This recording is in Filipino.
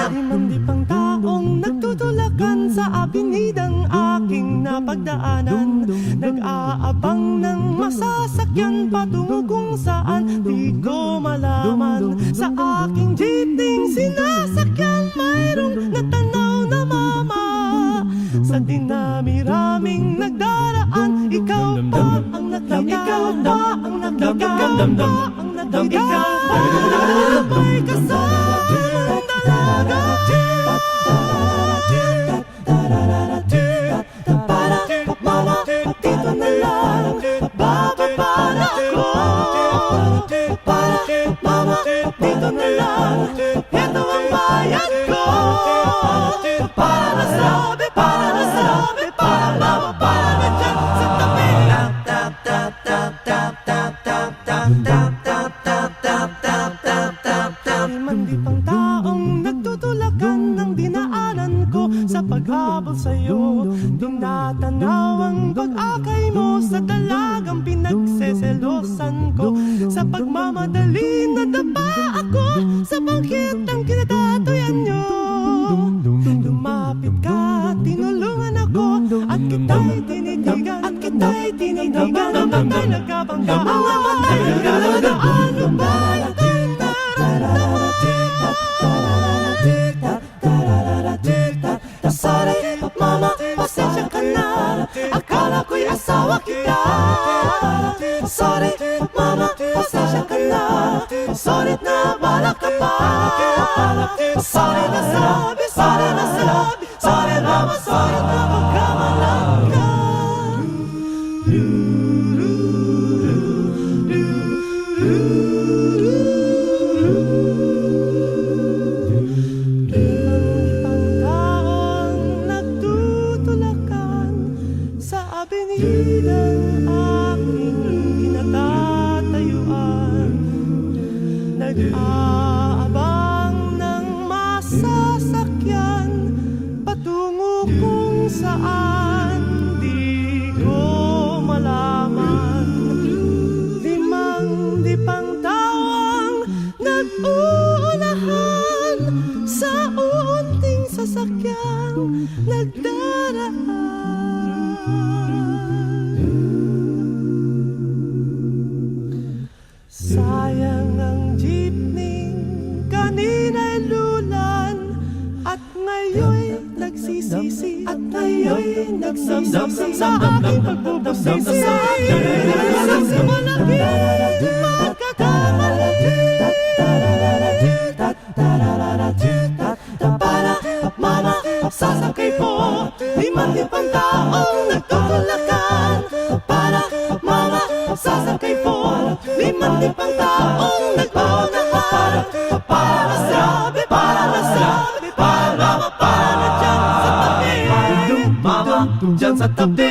Limandipang taong nagtutulakan sa abinidang aking napagdaanan, nag-aabang ng masasakyan patungo kung saan di ko malaman. Sa aking jeepning sinasakyan mayroong natanaw na mama. Sa dinami-raming nagdaraan, ikaw pa ang may kasamang dalaga. Mama, dito na lang, bababa na ako. Mama, dito na lang, ito ang bayad ko. Para sabi, mababa na dyan sa tabi. Limandipang taong nagtutulakan ng dinaanan ko sa paghabol sa'yo. Dinatanaw ang pag-akay mo sa dalagang pinagseselosan ko. Sa pagmamadali nadapa ako sa bangkit ng kinatatuyan nyo. Lumapit ka, tinulungan ako, at kita'y tinitigan, Ang matay nagkabangga, ang matay nagkabangga. Ano ba natin nararamdaman? Sorry, mama, pasensya ka na, akala ko'y asawa kita. Sorry, mama, pasensya ka na, sulit na balak ka pa. Sorry na sabi, mama, sorry na magkamalang ka. Abinidang aking kinatatayuan, nag-aabang ng masasakyan patungo kung saan di ko malaman. Limandipang tawang nag-uunahan sa unting sasakyan nagdaraan. Sayang ang jeepney, kanina'y lulan, at ngayon'y nagsisisi, sa aking pagbubusisi. Sa malaking magkakamali, mama, sasakay po, limandipang taong nagtutulakan. Mama, sasakay po, limandipang taong nagpaunahan. Para sabi, mama, para dyan sa tabi. Mama, dyan sa tabi.